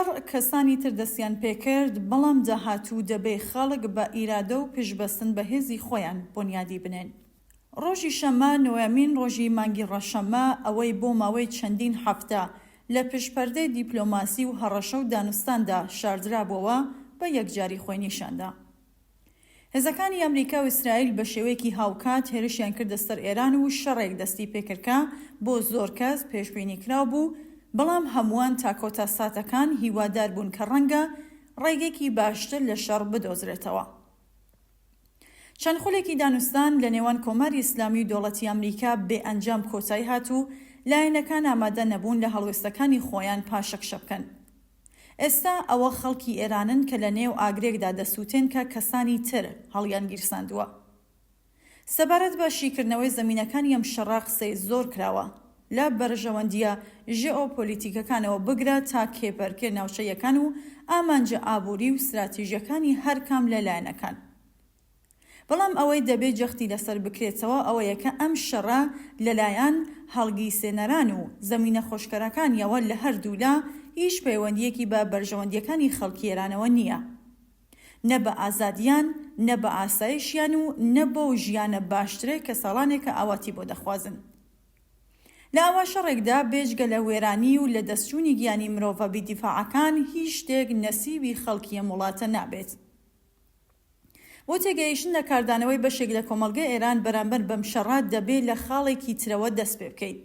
شەڕ کەسانی تر دەستیان پێکرد، بەڵام داهاتوو دەبێ خەڵک بە ئیرادە و پشبەستن بە هێزی خۆیان بنیادی بنێن. ڕۆژی شەمە نۆیەمین ڕۆژی مانگی ڕەشەمە ئەوەی بۆ ماوەی چەندین هەفتە لە پشپەردەی دیپلۆماسی و هەڕەشە و دانوستاندا شاردرابووەوە بە یەکجاری خۆی نیشاندا. هێزەکانی ئەمریکا و ئیسرائیل بە شێوەیەکی هاوکات هێرشیان کردە سەر ئێران و شەڕێک دەستی پێکردکە بۆ زۆر کەس پێشبینی کراو بوو، بەڵام هەمووان تا کۆتا ساتەکان هیوادار بوون کە ڕەنگە ڕێگێکی باشتر لە شەڕ بدۆزرێتەوە. چەند خولێکی دانوستان لە نێوان کۆماری ئیسلامی و دەوڵەتی ئەمریکا بێ ئەنجام کۆتایی هات و لایەنەکان ئامادە نەبوون لە هەڵوێستەکانی خۆیان پاشەکشە بکەن. ئێستا ئەوە خەڵکی ئێرانن کە لە نێو ئاگرێکدا دەسووتێن کە کەسانی تر هەڵیان گیرساندووە. سەبارەت بە شیکردنەوەی زەمینەکانی ئەم شەڕا قسەی زۆر کراوە، لە بەرژەوەندیە ژئۆپۆلیتیکەکانەوە بگرە تا کێپەرکێ ناوچەیەکان و ئامانجە ئابووری و استراتیژیەکانی هەرکام لەلایەنەکان. بەڵام ئەوەی دەبێت جەختی لەسەر بکرێتەوە ئەوەیە کە ئەم شەڕە لەلایەن هەڵگیرسێنەران و زەمینە خۆشکەرەکانیەوە لە هەردوولا هیچ پەیوەندیەکی بە بەرژەوەندیەکانی خەڵکی ئێرانەوە نییە، نە بە ئازادیان، نە بە ئاسایشیان و نە بۆ ژیانە باشترێک کە ساڵانێکە ئاواتی بۆ دەخوازن. لە ئاوا شەڕێکدا بێجگە لە وێرانی و لە دەستچوونی گیانی مرۆڤە بیدیفاعەکان هیچ شتێک نەسیبی خەڵکی ئەم وڵاتە نابێت. بۆ تێگەیشتن لە کاردانەوەی بەشێک لە کۆمەڵگەی ئێران بەرامبەر بەم شەڕە دەبێت لە خاڵێکی ترەوە دەست پێ بکەیت.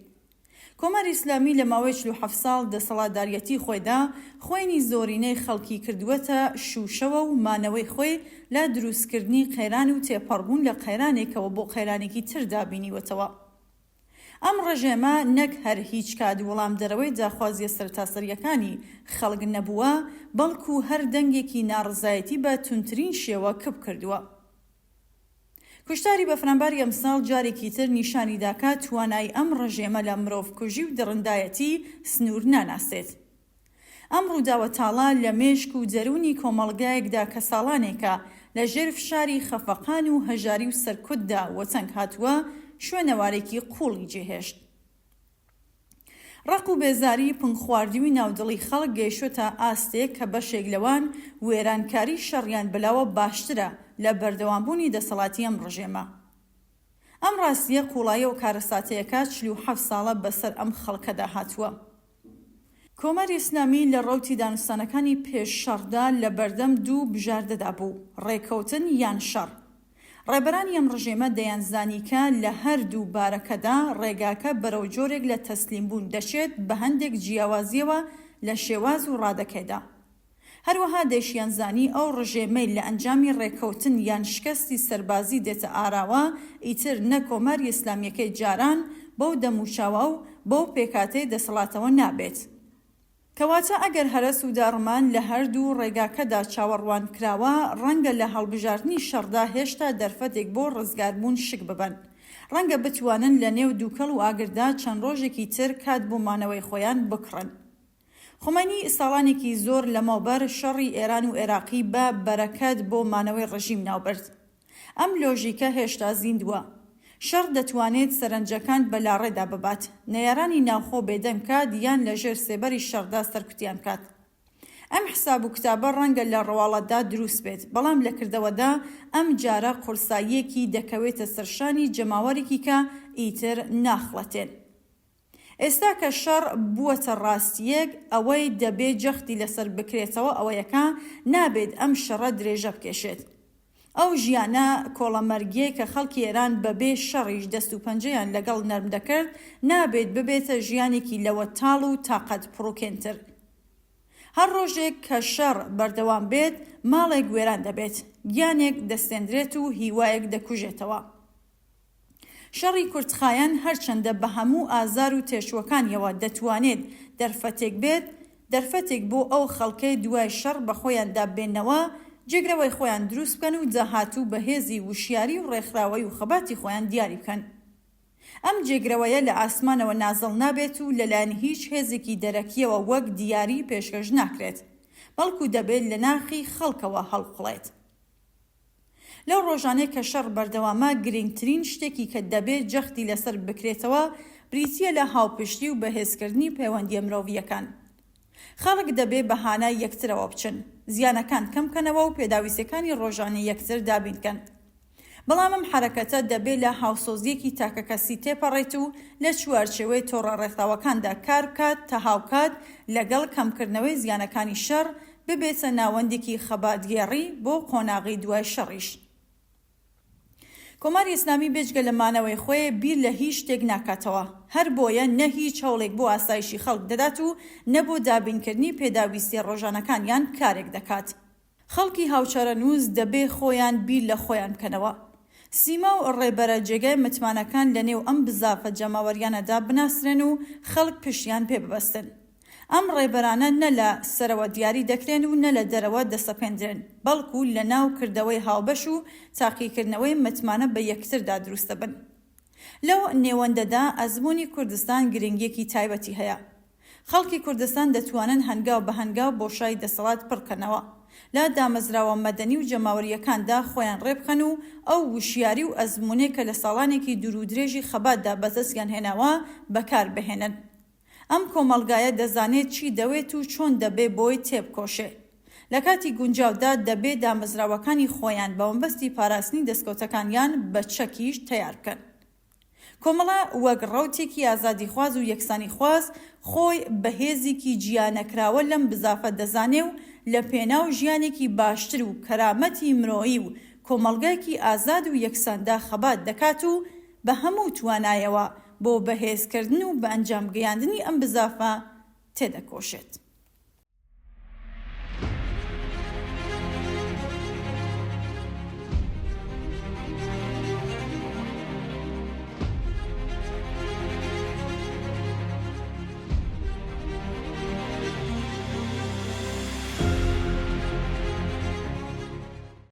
کۆماری ئیسلامی لە ماوەی 47 ساڵ دەسەڵاتداریەتی خۆیدا خوێنی زۆرینەی خەڵکی کردووەتە شوشەوە و مانەوەی خۆی لە دروستکردنی قەیران و تێپەڕبوون لە قەیرانێکەوە بۆ قەیرانێکی تر دابینیوەتەوە. ئەم ڕژێمە نەک هەر هیچ کات وەڵام دەرەوەی داخوازیە سەرتاسەریەکانی خەڵک نەبووە، بەڵکو هەر دەنگێکی ناڕزایەتی بە تونترین شێوە کەپ کردووە. کوشتاری بەفرامباری ئەمساڵ جارێکی تر نیشانی داکات توانای ئەم ڕژێمە لە مرۆڤکوژی و دڕندایەتی سنوور ناناسێت. ئەم ڕووداوە تاڵە لە مێشک و دەرونی کۆمەڵگایەکدا کە ساڵانێکە لە ژێر فشاری خەفەقان و هەژاری و سەرکوتدا وەچەنگ هاتووە شوێنەوارێکی قوڵی جێهێشت. ڕق و بێزاری پنخواردنی ناودڵی خەڵک گەیشتە ئاستێک کە بەشێک لەوان وێرانکاری شەڕیان بەلاوە باشترە لە بەردەوامبوونی دەسەڵاتی ئەم ڕژێمە. ئەم ڕاستیە قوڵایە و کارەساتەیەکە 47 ساڵە بەسەر ئەم خەڵکەدا هاتووە. کۆماری ئیسلامی لە ڕەوتی دانوستانەکانی پێش شەڕدا لە بەردەم دوو بژاردەدا بوو، ڕێکەوتن یان شەڕ. ڕێبەرانی ئەم ڕژێمە دەیانزانیکە لە هەردوو بارەکەدا ڕێگاکە بەرەو جۆرێک لە تەسلیم بوون دەچێت بە هەندێک جیاوازیەوە لە شێواز و ڕادەکەیدا. هەروەها دەیشیانزانی ئەو ڕژێمەی لە ئەنجامی ڕێکەوتن یان شکستی سەربازی دێتە ئاراوە ئیتر نە کۆماری ئیسلامیەکەی جاران بەو دەموچاوە و بەو پێکاتەی دەسەڵاتەوە نابێت. کەواتە ئەگەر هەرس و داڕمان لە هەردوو ڕێگاکەدا چاوەڕوان کراوە ڕەنگە لە هەڵبژاردننی شەڕدا هێشتا دەرفەتێک بۆ ڕزگاربوون شک ببن، ڕەنگە بتوانن لە نێو دووکەڵ و ئاگردا چەند ڕۆژێکی تر کات بۆ مانەوەی خۆیان بکڕن. خۆمەنی ساڵانێکی زۆر لەمەوبەر شەڕی ئێران و عێراقی بە بەرەکەت بۆ مانەوەی ڕژیم ناوبرد. ئەم لۆژیکە هێشتا زیندووە. شەڕ دەتوانێت سەرنجەکان بەلاڕێدا ببات، نەیارانی ناوخۆ بێدەنگ کات یان لەژێر سێبەری شەڕدا سەرکوتیان بکات. ئەم حساب و کتابە ڕەنگە لە ڕەواڵەتدا دروست بێت، بەڵام لە کردەوەدا ئەم جارە قورساییەکی دەکەوێتە سەرشانی جەماوەرێکی کە ئیتر ناخڵەتێن. ئێستا کە شەڕ بووەتە ڕاستیەک، ئەوەی دەبێت جەختی لەسەر بکرێتەوە ئەوەیەکە نابێت ئەم شەڕە درێژە بکێشێت. ئەو ژیانە کۆڵەمەرگێ کە خەڵکی ئێران بەبێ شەڕیش دەست و پەنجەیان لەگەڵ نەرم دەکرد نابێت ببێتە ژیانێکی لەوە تاڵ و تاقەت پڕوکێنتر. هەر ڕۆژێک کە شەڕ بەردەوام بێت ماڵێک وێران دەبێت، گیانێک دەستێنرێت و هیوایەک دەکوژێتەوە. شەڕی کورتخایەن هەرچەندە بە هەموو ئازار و تێشوەکانیەوە دەتوانێت دەرفەتێک بێت، دەرفەتێک بۆ ئەو خەڵکەی دوای شەڕ بە خۆیان دابێنەوە جێگرەوەی خۆیان دروست بکەن و داهاتوو بە هێزی وشیاری و ڕێکخراوەی و خەباتی خۆیان دیاری بکەن. ئەم جێگرەوەیە لە ئاسمانەوە نازڵ نابێت و لەلایەن هیچ هێزێکی دەرەکیەوە وەک دیاری پێشکەش ناکرێت، بەڵکو دەبێت لە ناخی خەڵکەوە هەڵقڵێت. لەو ڕۆژانەی کە شەڕ بەردەوامە گرنگترین شتێکی کە دەبێت جەختی لەسەر بکرێتەوە بریتیە لە هاوپشتی و بەهێزکردنی پەیوەندیە مرۆڤیەکان. خەڵک دەبێ بەهانای یەکترەوە بچن، زیانەکان کەمکەنەوە و پێداویستەکانی ڕۆژانەی یەکتر دابینکەن. بەڵام ئەم حرەکەتە دەبێ لە هاوسۆزیەکی تاکە کەسی تێپەڕێت و لە چوارچێوەی تۆڕە ڕێکخراوەکاندا کار بکات تا هاوکات لەگەڵ کەمکردنەوەی زیانەکانی شەڕ ببێتە ناوەندێکی خەباتگێڕی بۆ قۆناغی دوای شەڕیش. کۆماری ئیسلامی بێجگە لە مانەوەی خۆی بیر لە هیچ شتێک ناکاتەوە، هەر بۆیە نە هیچ هەوڵێک بۆ ئاسایشی خەڵک دەدات و نە بۆ دابینکردنی پێداویستی ڕۆژانەکانیان کارێک دەکات. خەڵکی هاوچەرە نووس دەبێ خۆیان بیر لە خۆیان بکەنەوە. سیما و ڕێبەرە جێگای متمانەکان لە نێو ئەم بزافە جەماوەریانەدا بناسرێن و خەڵک پشیان پێ ببەستن. ئەم ڕێبەرانە نە لە سەرەوە دیاری دەکرێن و نە لە دەرەوە دەسەپێندرێن، بەڵکو لە ناو کردەوەی هاوبەش و تاقیکردنەوەی متمانە بە یەکتردا دروستە بن. لەو نێوەندەدا ئەزمموی کوردستان گرنگیەکی تایبەتی هەیە. خەڵکی کوردستان دەتوانن هەنگاو بە هەنگاو بۆشای دەسەڵات پڕکەنەوە، لە دامەزراوە مەدەنی و جەماوەریەکاندا خۆیان ڕێبخەن و ئەو وشیاری و ئەزممونێک کە لە ساڵانێکی دوور و درێژی خەباتدا بەدەستیان هێناوە بەکار بهێنن. ئەم کۆمەڵگایە دەزانێت چی دەوێت و چۆن دەبێ بۆی تێبکۆشێ. لە کاتی گونجاودا دەبێ دامەزراوەکانی خۆیان بە مەبەستی پاراستنی دەستکەوتەکانیان بە چەکیش تەیار بکەن. کۆمەڵە وەک ڕەوتێکی ئازادی خواز و یەکسانی خواز خۆی بەهێزێکی جیانەکراوە لەم بزافە دەزانێ و لە پێناو ژیانێکی باشتر و کەرامەتی مرۆیی و کۆمەڵگایەکی ئازاد و یەکساندا خەبات دەکات و بە هەموو توانایەوە بۆ بەهێزکردن و بە ئەنجام گەیاندنی ئەم بزافە تێدەکۆشێت.